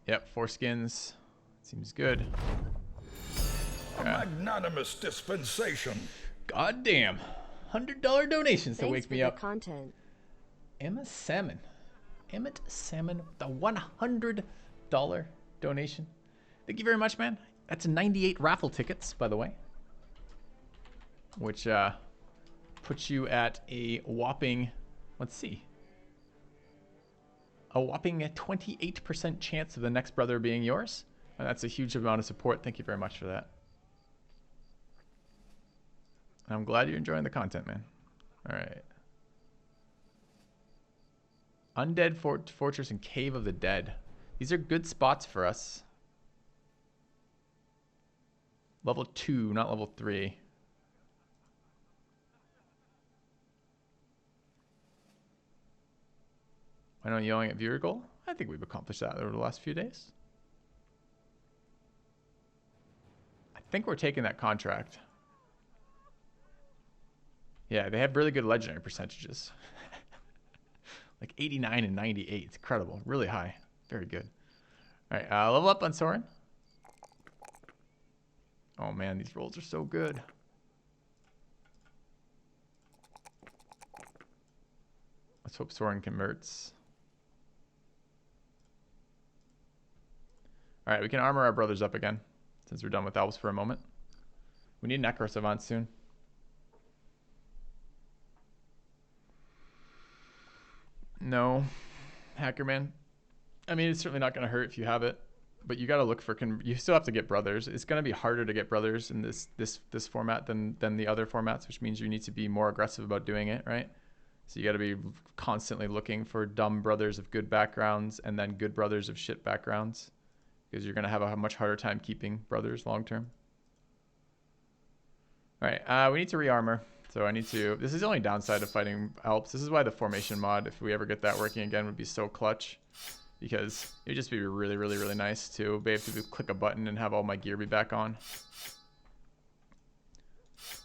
Yep, 4 skins. Seems good. A magnanimous dispensation. God damn. $100 donations to wake me up. Content. Emma Salmon. Emmett Salmon, the $100 donation. Thank you very much, man. That's 98 raffle tickets, by the way. Which puts you at a whopping, let's see, a whopping 28% chance of the next brother being yours. And that's a huge amount of support. Thank you very much for that. I'm glad you're enjoying the content, man. All right. Undead Fortress and Cave of the Dead. These are good spots for us. Level 2, not level 3. I know yelling at viewer goal. I think we've accomplished that over the last few days. I think we're taking that contract. Yeah, they have really good legendary percentages. Like 89 and 98. It's incredible. Really high. Very good. All right, level up on Soren. Oh man, these rolls are so good. Let's hope Soren converts. All right, we can armor our brothers up again since we're done with elves for a moment. We need Necro Savants soon. No, Hackerman. I mean, it's certainly not going to hurt if you have it, but you got to look for. You still have to get brothers. It's going to be harder to get brothers in this format than the other formats, which means you need to be more aggressive about doing it, right? So you got to be constantly looking for dumb brothers of good backgrounds and then good brothers of shit backgrounds, because you're going to have a much harder time keeping brothers long term. All right, we need to rearmor. So I need to, this is the only downside of fighting Alps. This is why the formation mod, if we ever get that working again, would be so clutch. Because it would just be really, really, really nice to be able to click a button and have all my gear be back on.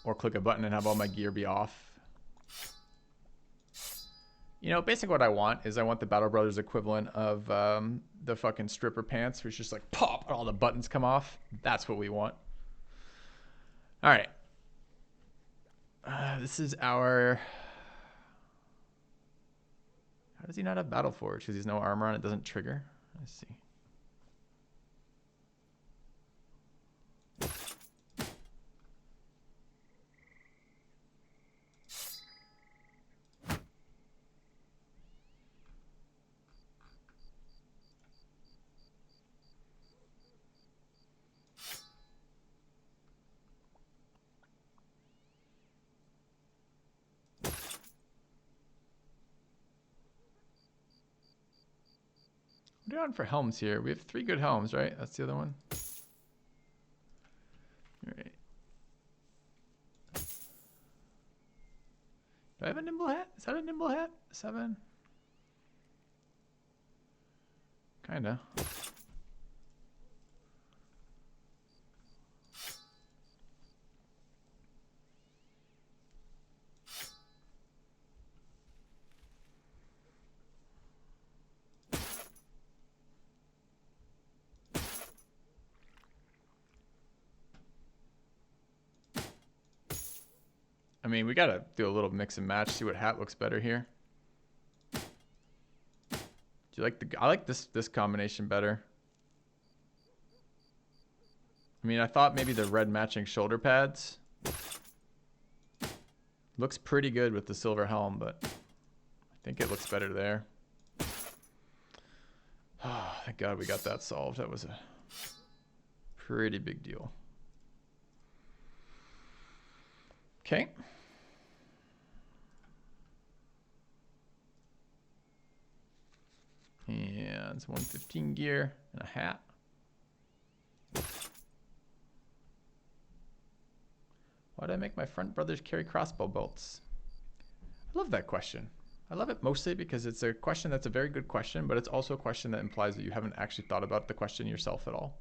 Or click a button and have all my gear be off. You know, basically what I want is I want the BattleBrothers equivalent of the fucking stripper pants, where it's just like pop and all the buttons come off. That's what we want. All right. This is our... How does he not have Battle Forge? Because he's no armor on it, doesn't trigger. Let's see. What are we on for helms here? We have 3 good helms, right? That's the other one. All right. Do I have a nimble hat? Is that a nimble hat? 7? Kinda. I mean, we gotta do a little mix and match, see what hat looks better here. Do you like I like this combination better. I mean, I thought maybe the red matching shoulder pads looks pretty good with the silver helm, but I think it looks better there. Oh, thank God we got that solved. That was a pretty big deal. Okay. And it's 115 gear and a hat. Why did I make my front brothers carry crossbow bolts? I love that question. I love it mostly because it's a question that's a very good question, but it's also a question that implies that you haven't actually thought about the question yourself at all.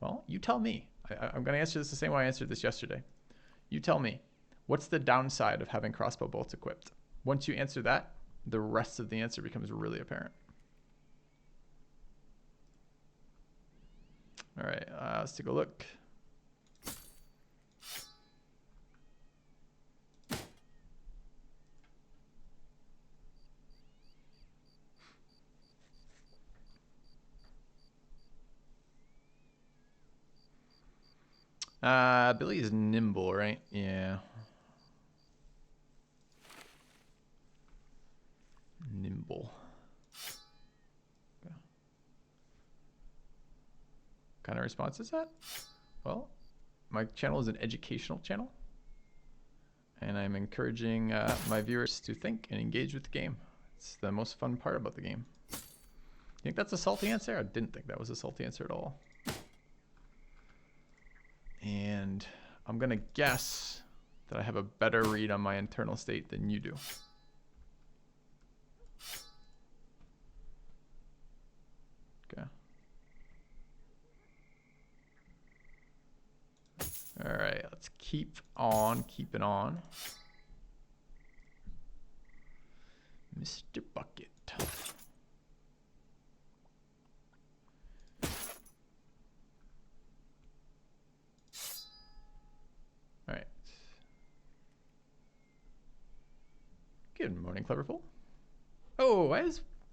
Well, you tell me. I'm going to answer this the same way I answered this yesterday. You tell me, what's the downside of having crossbow bolts equipped? Once you answer that, the rest of the answer becomes really apparent. All right, let's take a look. Billy is nimble, right? Yeah. Nimble. Okay. What kind of response is that? Well, my channel is an educational channel, and I'm encouraging my viewers to think and engage with the game. It's the most fun part about the game. You think that's a salty answer? I didn't think that was a salty answer at all. And I'm gonna guess that I have a better read on my internal state than you do. Okay. All right, let's keep on keeping on. Mr. Bucket. All right. Good morning, Cleverful. Oh,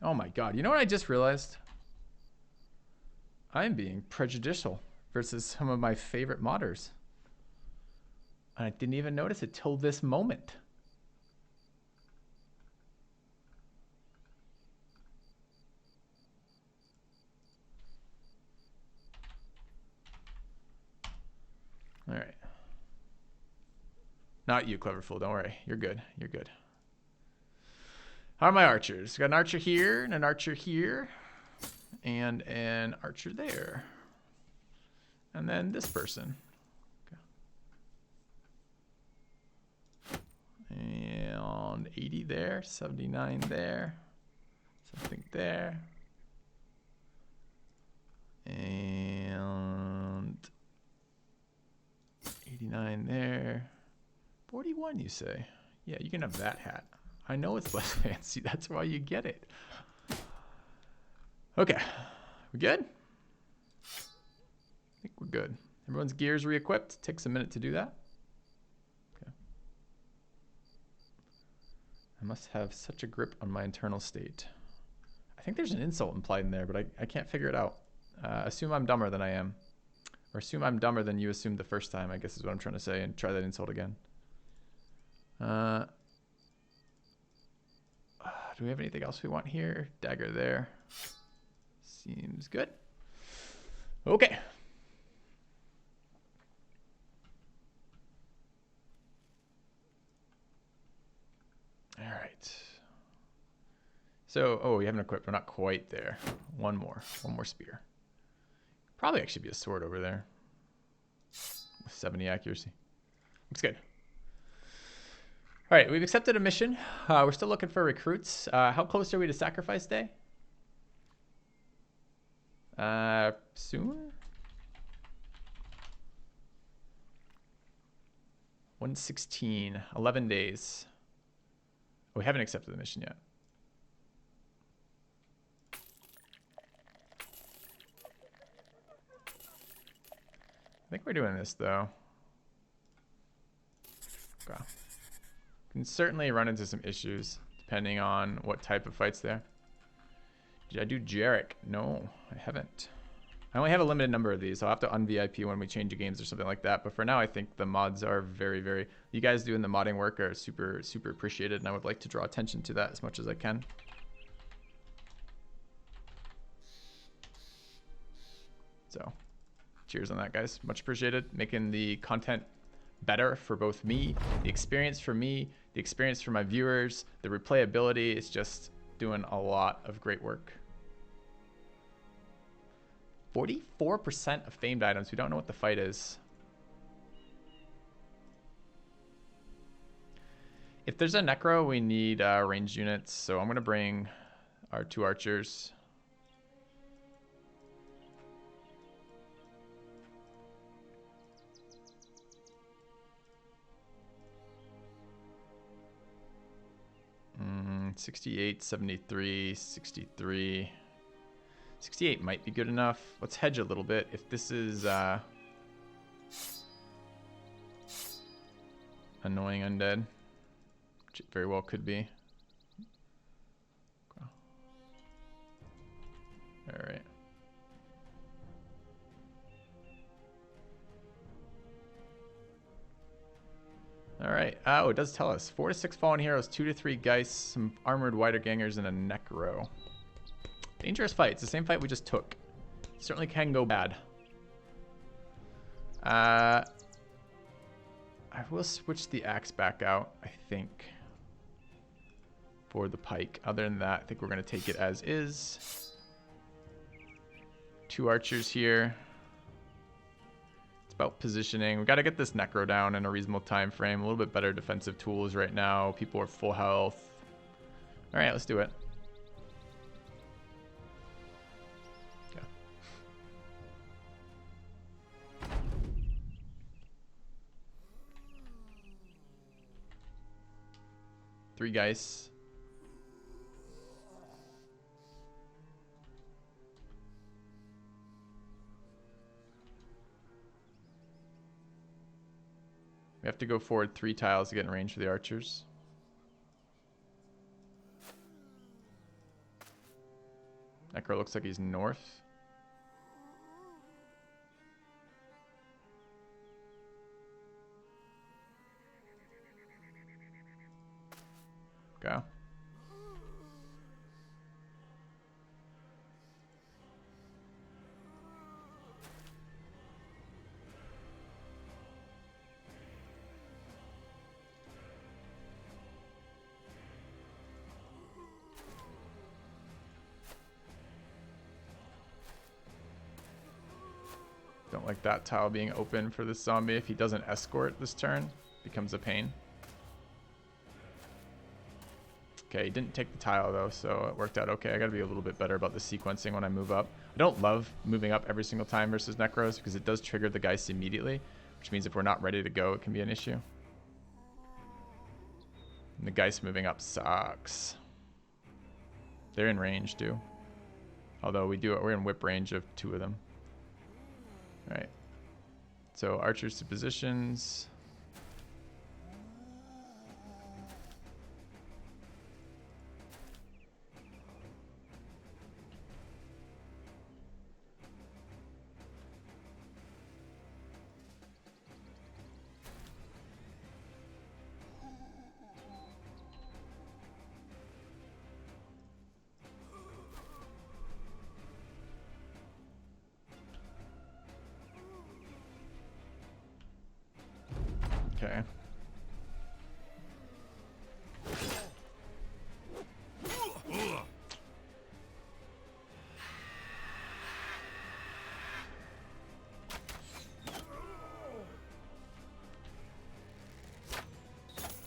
oh my God. You know what I just realized? I'm being prejudicial versus some of my favorite modders. And I didn't even notice it till this moment. All right. Not you, Cleverful. Don't worry. You're good. You're good. How are my archers? Got an archer here and an archer here and an archer there. And then this person. Okay. And 80 there, 79 there, something there. And 89 there. 41, you say? Yeah, you can have that hat. I know it's less fancy. That's why you get it. Okay. We good? I think we're good. Everyone's gears re-equipped. Takes a minute to do that. Okay. I must have such a grip on my internal state. I think there's an insult implied in there, but I can't figure it out. Assume I'm dumber than I am. Or assume I'm dumber than you assumed the first time, I guess is what I'm trying to say, and try that insult again. Do we have anything else we want here? Dagger there. Seems good. Okay. All right. So, oh, we haven't equipped. We're not quite there. One more spear. Probably actually be a sword over there. With 70 accuracy. Looks good. All right, we've accepted a mission. We're still looking for recruits. How close are we to sacrifice day? Soon? 116, 11 days. Oh, we haven't accepted the mission yet. I think we're doing this though. Okay. Can certainly run into some issues depending on what type of fight's there. Did I do Jarek? No, I haven't. I only have a limited number of these. I'll have to un-VIP when we change games or something like that. But for now, I think the mods are very, very... You guys doing the modding work are super, super appreciated, and I would like to draw attention to that as much as I can. So, cheers on that, guys. Much appreciated. Making the content better for both me, the experience for me, the experience for my viewers, the replayability. It's just doing a lot of great work. 44% of famed items. We don't know what the fight is. If there's a necro, we need ranged units. So I'm going to bring our 2 archers. Mm, 68, 73, 63. 68 might be good enough. Let's hedge a little bit. If this is annoying undead, which it very well could be. All right. All right. Oh, it does tell us 4 to 6 fallen heroes, 2 to 3 geists, some armored wider gangers, and a necro. Dangerous fight. It's the same fight we just took. Certainly can go bad. I will switch the axe back out, I think, for the pike. Other than that, I think we're going to take it as is. 2 archers here. It's about positioning. We got to get this necro down in a reasonable time frame. A little bit better defensive tools right now. People are full health. All right, let's do it. Okay. Three guys. We have to go forward 3 tiles to get in range for the archers. Necro looks like he's north. Go. Don't like that tile being open for this zombie. If he doesn't escort this turn, becomes a pain. Okay, he didn't take the tile though, so it worked out okay. I gotta be a little bit better about the sequencing when I move up. I don't love moving up every single time versus Necros because it does trigger the Geist immediately, which means if we're not ready to go, it can be an issue. And the Geist moving up sucks. They're in range too. Although we're in whip range of 2 of them. All right. So archers to positions. Okay.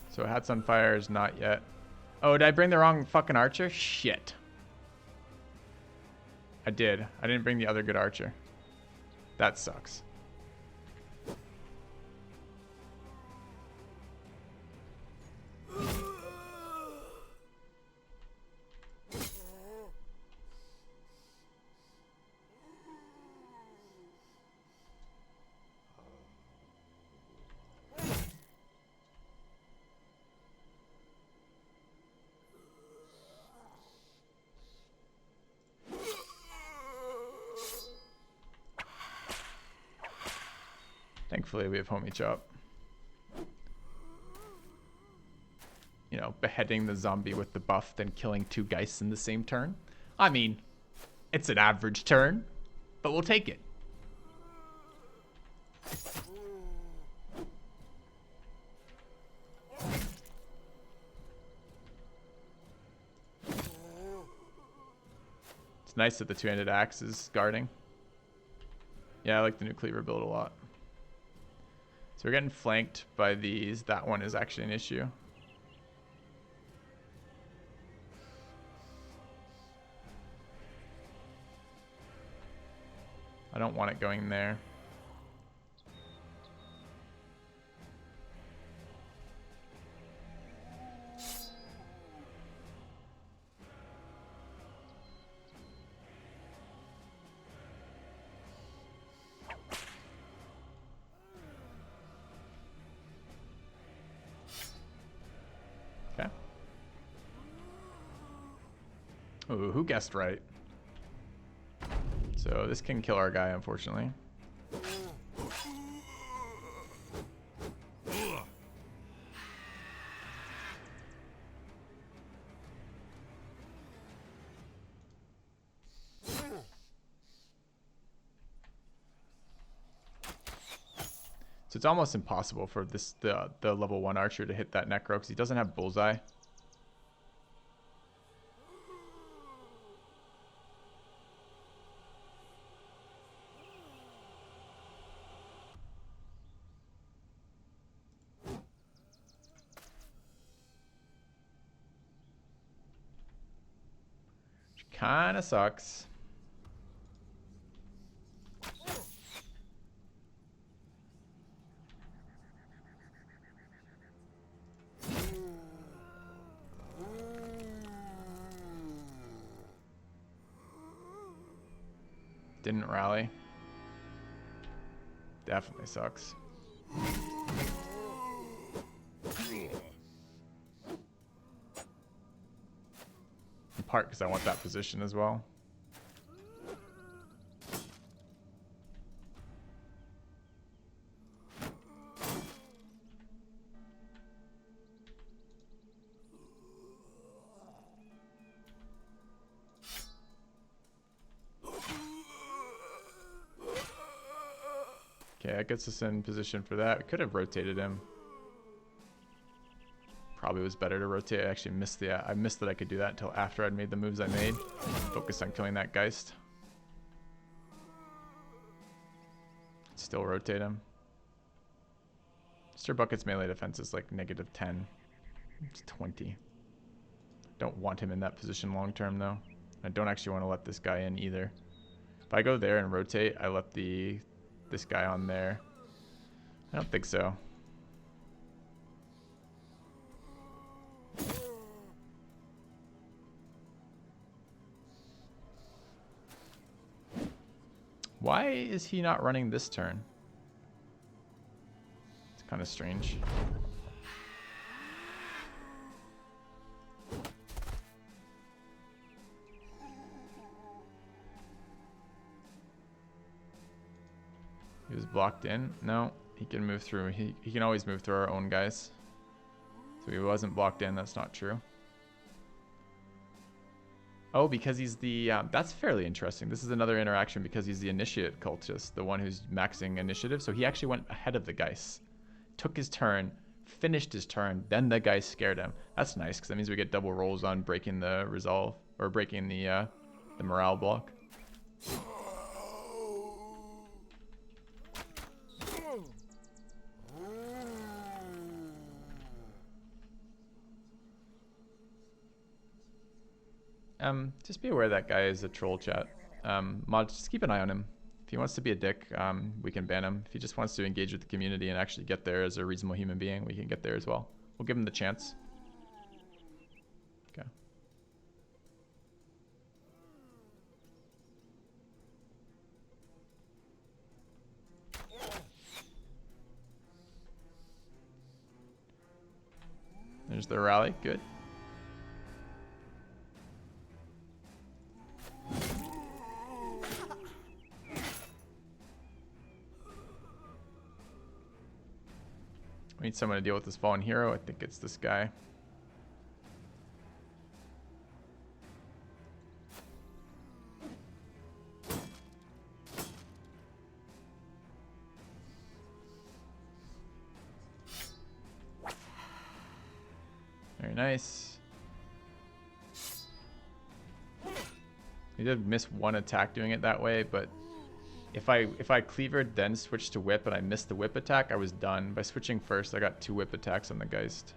So Hats on Fire is not yet. Oh, did I bring the wrong fucking archer? Shit. I did. I didn't bring the other good archer. That sucks. Thankfully, we have homie chop. You know, beheading the zombie with the buff, then killing 2 geists in the same turn. I mean, it's an average turn, but we'll take it. It's nice that the 2-handed axe is guarding. Yeah, I like the new cleaver build a lot. So we're getting flanked by these. That one is actually an issue. I don't want it going there. Ooh, who guessed right? So this can kill our guy, unfortunately. So it's almost impossible for the level 1 archer to hit that necro because he doesn't have bullseye. Which kind of sucks. Didn't rally. Definitely sucks. In part because I want that position as well. Okay, that gets us in position for that. We could have rotated him. Probably was better to rotate. I actually missed I missed that I could do that until after I'd made the moves I made. Focused on killing that Geist. Still rotate him. Sir Bucket's melee defense is like -10. It's 20. Don't want him in that position long term though. I don't actually want to let this guy in either. If I go there and rotate, I let this guy on there. I don't think so. Why is he not running this turn? It's kind of strange. He was blocked in? No, he can move through. He can always move through our own guys. So he wasn't blocked in. That's not true. Oh, because he's the... that's fairly interesting. This is another interaction because he's the initiate cultist, the one who's maxing initiative. So he actually went ahead of the Geist. Took his turn, finished his turn, then the Geist scared him. That's nice because that means we get double rolls on breaking the resolve, or breaking the morale block. Just be aware that guy is a troll, chat. Mod, just keep an eye on him. If he wants to be a dick, we can ban him. If he just wants to engage with the community and actually get there as a reasonable human being, we can get there as well. We'll give him the chance. Okay. There's the rally. Good. We need someone to deal with this fallen hero. I think it's this guy. Very nice. He did miss one attack doing it that way, but if I cleavered then switched to whip and I missed the whip attack, I was done. By switching first, I got 2 whip attacks on the Geist.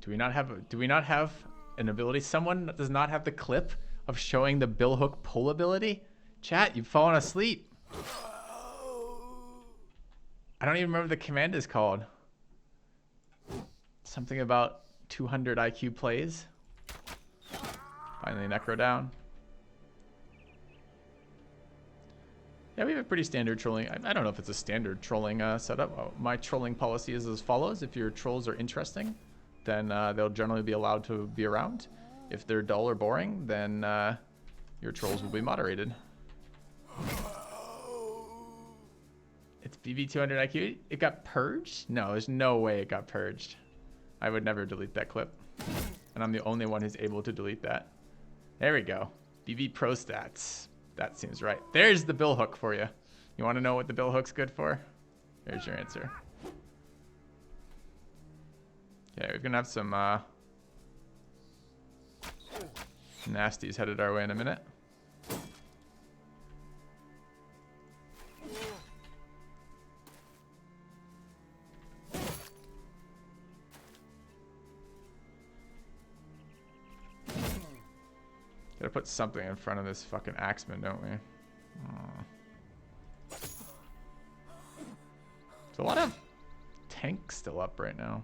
Do we not have an ability? Someone that does not have the clip of showing the billhook pull ability? Chat, you've fallen asleep. I don't even remember the command is called. Something about 200 IQ plays. Finally necro down. Yeah, we have a pretty standard trolling. I don't know if it's a standard trolling setup. My trolling policy is as follows. If your trolls are interesting, then they'll generally be allowed to be around. If they're dull or boring, then your trolls will be moderated. It's BB 200 IQ. It got purged? No, there's no way it got purged. I would never delete that clip. And I'm the only one who's able to delete that. There we go. BB Pro Stats. That seems right. There's the bill hook for you. You want to know what the bill hook's good for? There's your answer. Okay, we're going to have some nasties headed our way in a minute. Gotta put something in front of this fucking axeman, don't we? There's a lot of tanks still up right now.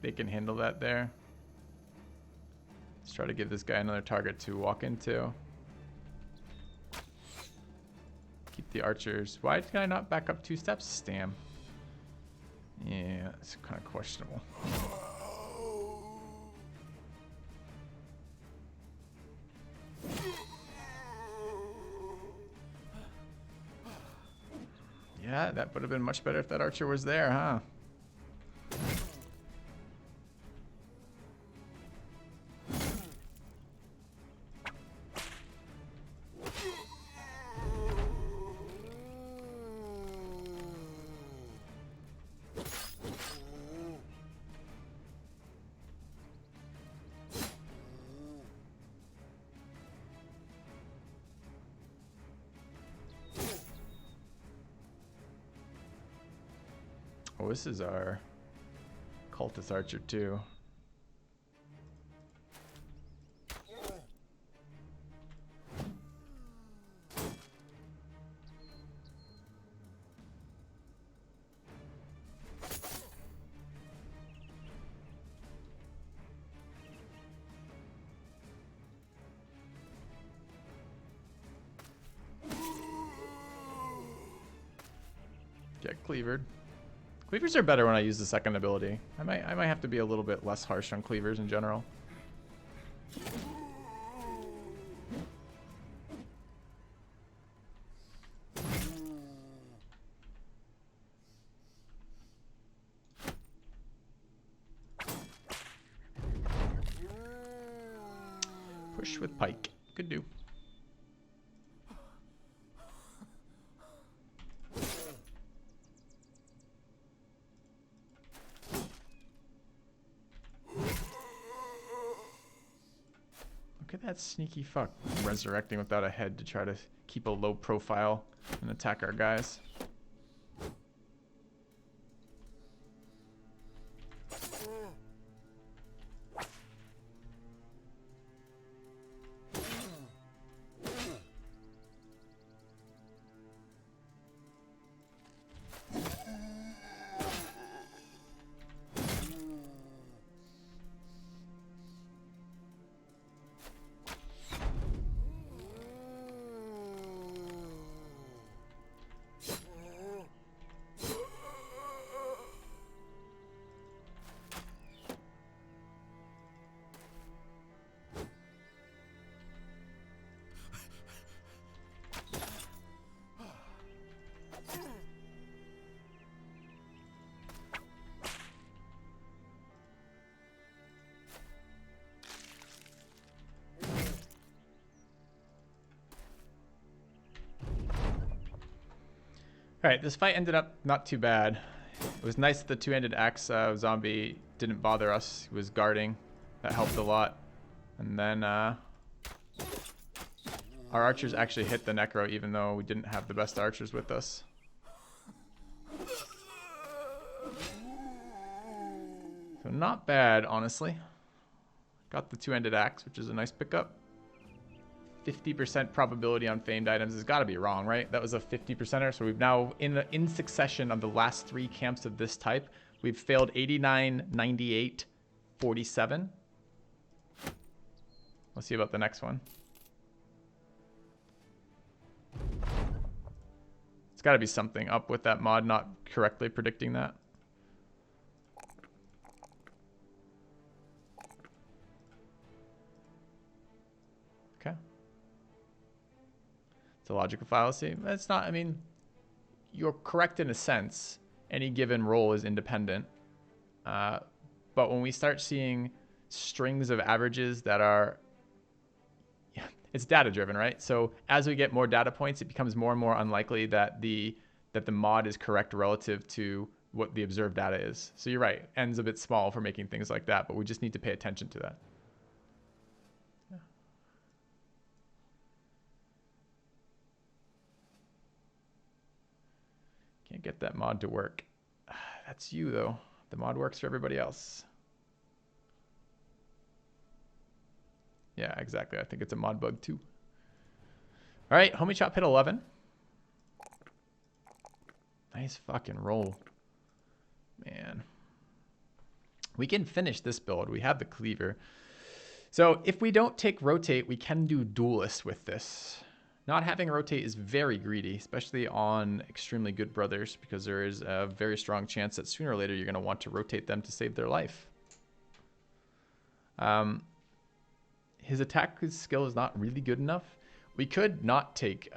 They can handle that there. Let's try to give this guy another target to walk into. Keep the archers. Why did I not back up 2 steps? Stam. Yeah, it's kind of questionable. Yeah, that would have been much better if that archer was there, huh? Oh, this is our cultist archer too. Get cleavered. Cleavers are better when I use the second ability. I might have to be a little bit less harsh on cleavers in general. Push with pike. Could do. That sneaky fuck resurrecting without a head to try to keep a low profile and attack our guys. All right, this fight ended up not too bad. It was nice that the two-handed axe zombie didn't bother us. He was guarding. That helped a lot. And then our archers actually hit the necro even though we didn't have the best archers with us. So not bad, honestly. Got the two-handed axe, which is a nice pickup. 50% probability on famed items has got to be wrong, right? That was a 50%er. So we've now, in succession of the last 3 camps of this type, we've failed 89, 98, 47. Let's see about the next one. It's got to be something up with that mod not correctly predicting that. Okay. It's a logical fallacy. It's not, I mean, you're correct in a sense. Any given roll is independent. But when we start seeing strings of averages that are, it's data driven, right? So as we get more data points, it becomes more and more unlikely that the mod is correct relative to what the observed data is. So you're right, n's a bit small for making things like that, but we just need to pay attention to that. Yeah. Can't get that mod to work. That's you though. The mod works for everybody else. Yeah, exactly. I think it's a mod bug too. All right, homie chop hit 11. Nice fucking roll. Man. We can finish this build. We have the cleaver. So if we don't take rotate, we can do duelist with this. Not having rotate is very greedy, especially on extremely good brothers, because there is a very strong chance that sooner or later you're going to want to rotate them to save their life. His attack skill is not really good enough. We could not take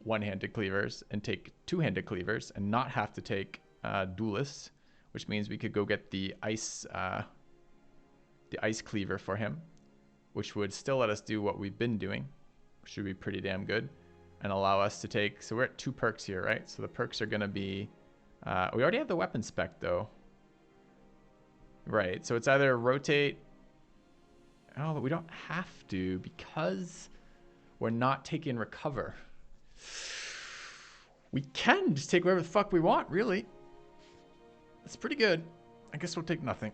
one-handed cleavers and take two-handed cleavers and not have to take duelists, which means we could go get the ice cleaver for him, which would still let us do what we've been doing, which would be pretty damn good, and allow us to take. So we're at 2 perks here, right? So the perks are going to be. We already have the weapon spec though, right? So it's either rotate. Oh, but we don't have to because we're not taking recover. We can just take whatever the fuck we want, really. That's pretty good. I guess we'll take nothing.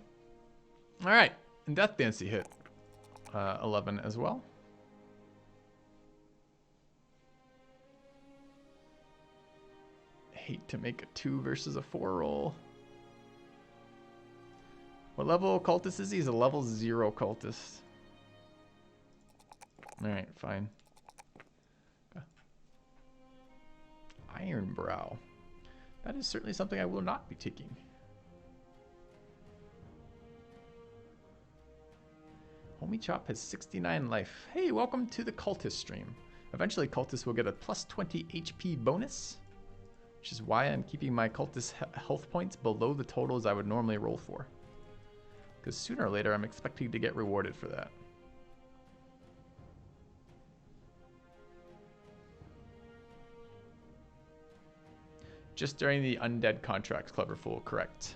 All right, and Death Dancy hit 11 as well. Hate to make a 2 versus a 4 roll. What level cultist is he? He's a level 0 cultist. Alright, fine. Iron Brow. That is certainly something I will not be taking. Homie Chop has 69 life. Hey, welcome to the Cultist stream. Eventually, Cultist will get a plus 20 HP bonus, which is why I'm keeping my Cultist health points below the totals I would normally roll for. Because sooner or later, I'm expecting to get rewarded for that. Just during the Undead Contracts, Clever Fool, correct.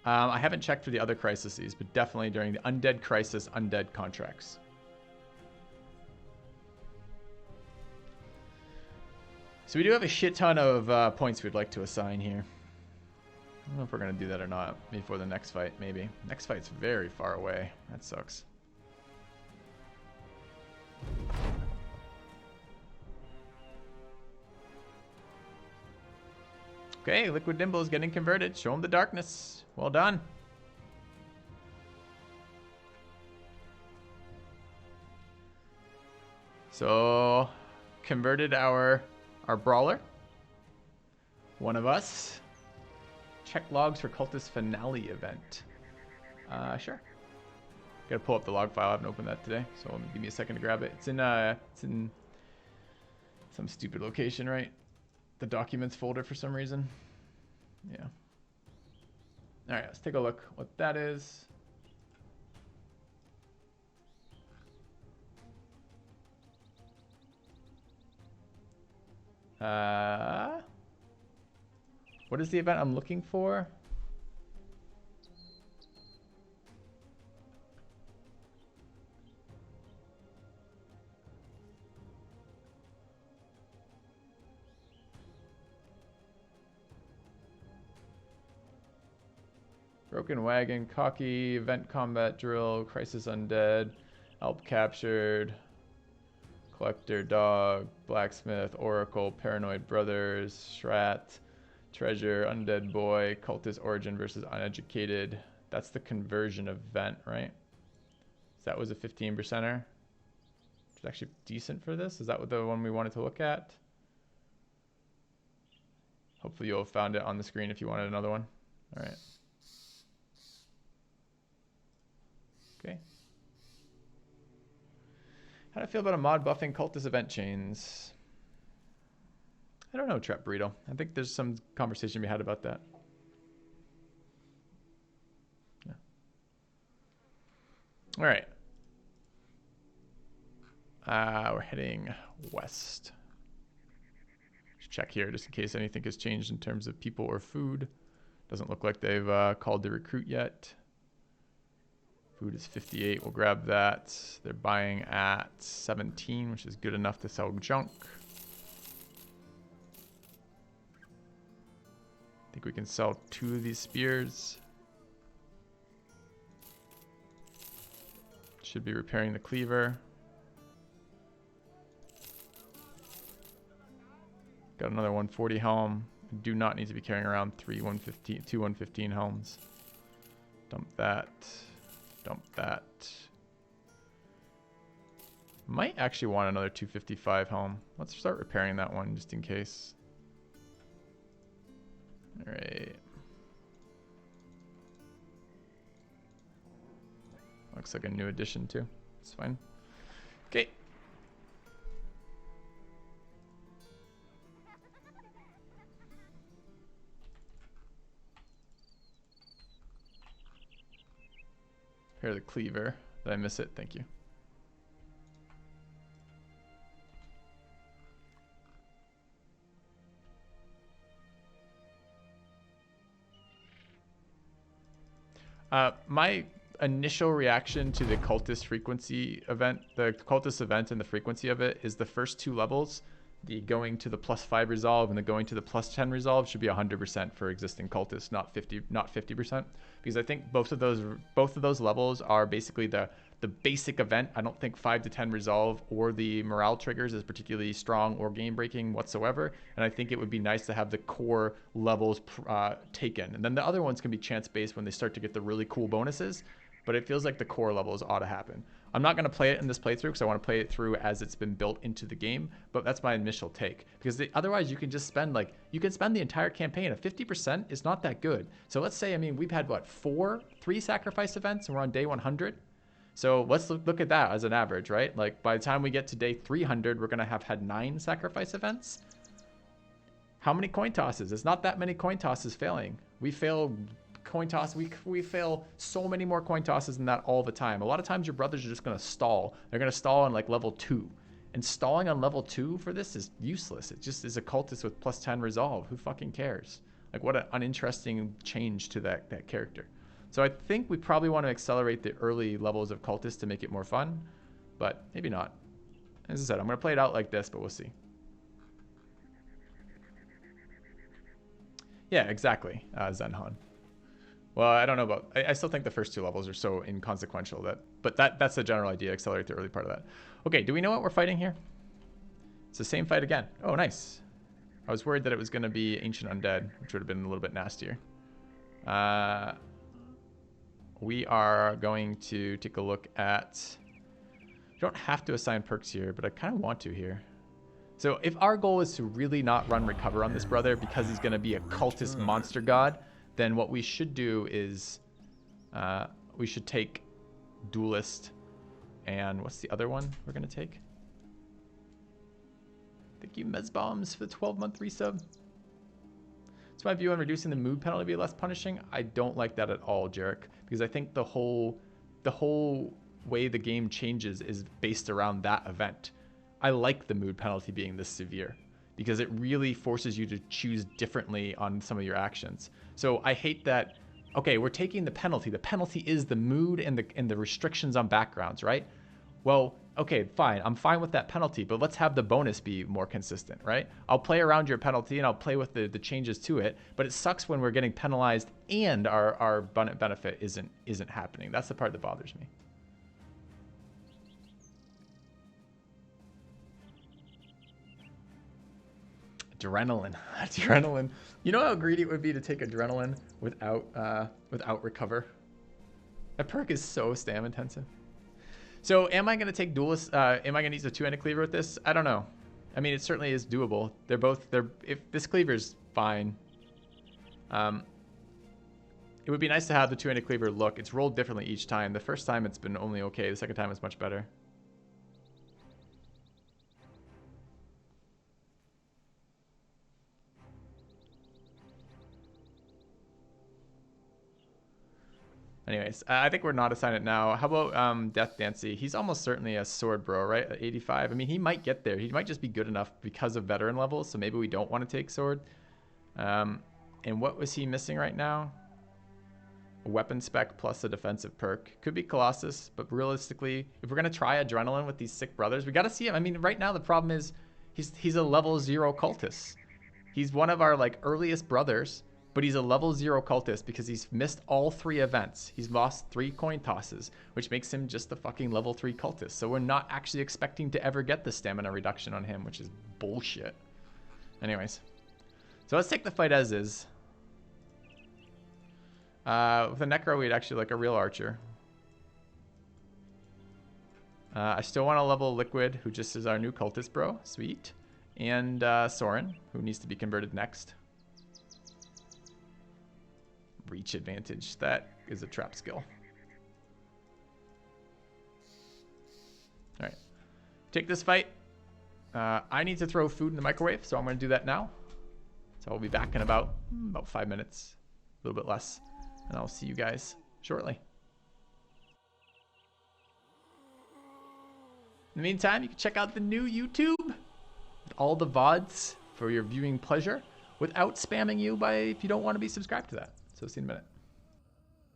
I haven't checked for the other crises, but definitely during the Undead Crisis, Undead Contracts. So we do have a shit ton of points we'd like to assign here. I don't know if we're going to do that or not before the next fight, maybe. Next fight's very far away. That sucks. Okay, Liquid Dimble is getting converted. Show him the darkness. Well done. So, converted our brawler. One of us. Check logs for Cultist finale event. Sure. Gotta pull up the log file. I haven't opened that today, so give me a second to grab it. It's in some stupid location, right? The documents folder for some reason. Yeah. All right, let's take a look what that is. What is the event I'm looking for? Broken Wagon, Cocky, Event Combat Drill, Crisis Undead, Alp Captured, Collector Dog, Blacksmith, Oracle, Paranoid Brothers, Shrat, Treasure, Undead Boy, Cultist Origin versus Uneducated. That's the conversion event, right? So that was a 15%er. Which is actually decent for this. Is that what the one we wanted to look at? Hopefully you'll have found it on the screen if you wanted another one. All right. Okay. How do I feel about a mod buffing cultist event chains? I don't know, Trap Burrito. I think there's some conversation we had about that. Yeah. All right. We're heading west. Just check here just in case anything has changed in terms of people or food. Doesn't look like they've called the recruit yet. Food is 58. We'll grab that. They're buying at 17, which is good enough to sell junk. I think we can sell 2 of these spears. Should be repairing the cleaver. Got another 140 helm. Do not need to be carrying around two 115 helms. Dump that. Dump that. Might actually want another 255 helm. Let's start repairing that one just in case. All right. Looks like a new addition too. It's fine. Okay. Repair the cleaver. Did I miss it? Thank you. My initial reaction to the cultist frequency event, the cultist event and the frequency of it is the first 2 levels, the going to the +5 resolve and the going to the +10 resolve should be 100% for existing cultists, not 50%, because I think both of those levels are basically the basic event. I don't think 5 to 10 resolve or the morale triggers is particularly strong or game breaking whatsoever, and I think it would be nice to have the core levels taken, and then the other ones can be chance based when they start to get the really cool bonuses, but it feels like the core levels ought to happen. I'm not going to play it in this playthrough because I want to play it through as it's been built into the game, but that's my initial take, because otherwise you can just spend the entire campaign at 50% is not that good. So let's say, I mean, we've had what, 3 sacrifice events and we're on day 100. So let's look at that as an average, right? Like by the time we get to day 300, we're going to have had 9 sacrifice events. How many coin tosses? It's not that many coin tosses failing. We fail coin toss. We fail so many more coin tosses than that all the time. A lot of times your brothers are just going to stall. They're going to stall on like level 2. And stalling on level 2 for this is useless. It just is a cultist with +10 resolve. Who fucking cares? Like what an uninteresting change to that character. So I think we probably want to accelerate the early levels of cultists to make it more fun, but maybe not. As I said, I'm going to play it out like this, but we'll see. Yeah, exactly, Zenhan. Well, I don't know about... I still think the first 2 levels are so inconsequential but that's the general idea, accelerate the early part of that. Okay, do we know what we're fighting here? It's the same fight again. Oh, nice. I was worried that it was going to be Ancient Undead, which would have been a little bit nastier. We are going to take a look at... You don't have to assign perks here, but I kind of want to here. So if our goal is to really not run recover on this brother because he's going to be a cultist monster god, then what we should do is we should take duelist, and what's the other one we're going to take? Thank you, Mezbombs, for the 12-month resub. It's my view on reducing the mood penalty to be less punishing. I don't like that at all, Jarek, because I think the whole way the game changes is based around that event. I like the mood penalty being this severe because it really forces you to choose differently on some of your actions. So I hate that. Okay, we're taking the penalty. The penalty is the mood and the restrictions on backgrounds, right? Well, okay, fine. I'm fine with that penalty, but let's have the bonus be more consistent, right? I'll play around your penalty and I'll play with the changes to it, but it sucks when we're getting penalized and our benefit isn't happening. That's the part that bothers me. Adrenaline. Adrenaline. You know how greedy it would be to take adrenaline without recover? That perk is so stam intensive. So am I going to take duelist? Am I going to use a two-handed cleaver with this? I don't know. I mean, it certainly is doable. If this cleaver's fine. It would be nice to have the two-handed cleaver look. It's rolled differently each time. The first time it's been only okay. The second time it's much better. Anyways, I think we're not assigning it now. How about Death Dancy? He's almost certainly a sword bro, right? At 85. I mean, he might get there. He might just be good enough because of veteran levels, so maybe we don't want to take sword. And what was he missing right now? A weapon spec plus a defensive perk. Could be Colossus, but realistically, if we're going to try Adrenaline with these sick brothers, we got to see him. I mean, right now the problem is he's a level 0 cultist. He's one of our like earliest brothers, but he's a level 0 cultist because he's missed all 3 events. He's lost 3 coin tosses, which makes him just a fucking level 3 cultist. So we're not actually expecting to ever get the stamina reduction on him, which is bullshit. Anyways, so let's take the fight as is. With a Necro, we'd actually like a real archer. I still want to level Liquid, who just is our new cultist bro. Sweet. And Soren, who needs to be converted next. Reach advantage. That is a trap skill. All right. Take this fight. I need to throw food in the microwave, so I'm going to do that now. So I'll be back in about 5 minutes, a little bit less. And I'll see you guys shortly. In the meantime, you can check out the new YouTube with all the VODs for your viewing pleasure without spamming you if you don't want to be subscribed to that. So see you in a minute.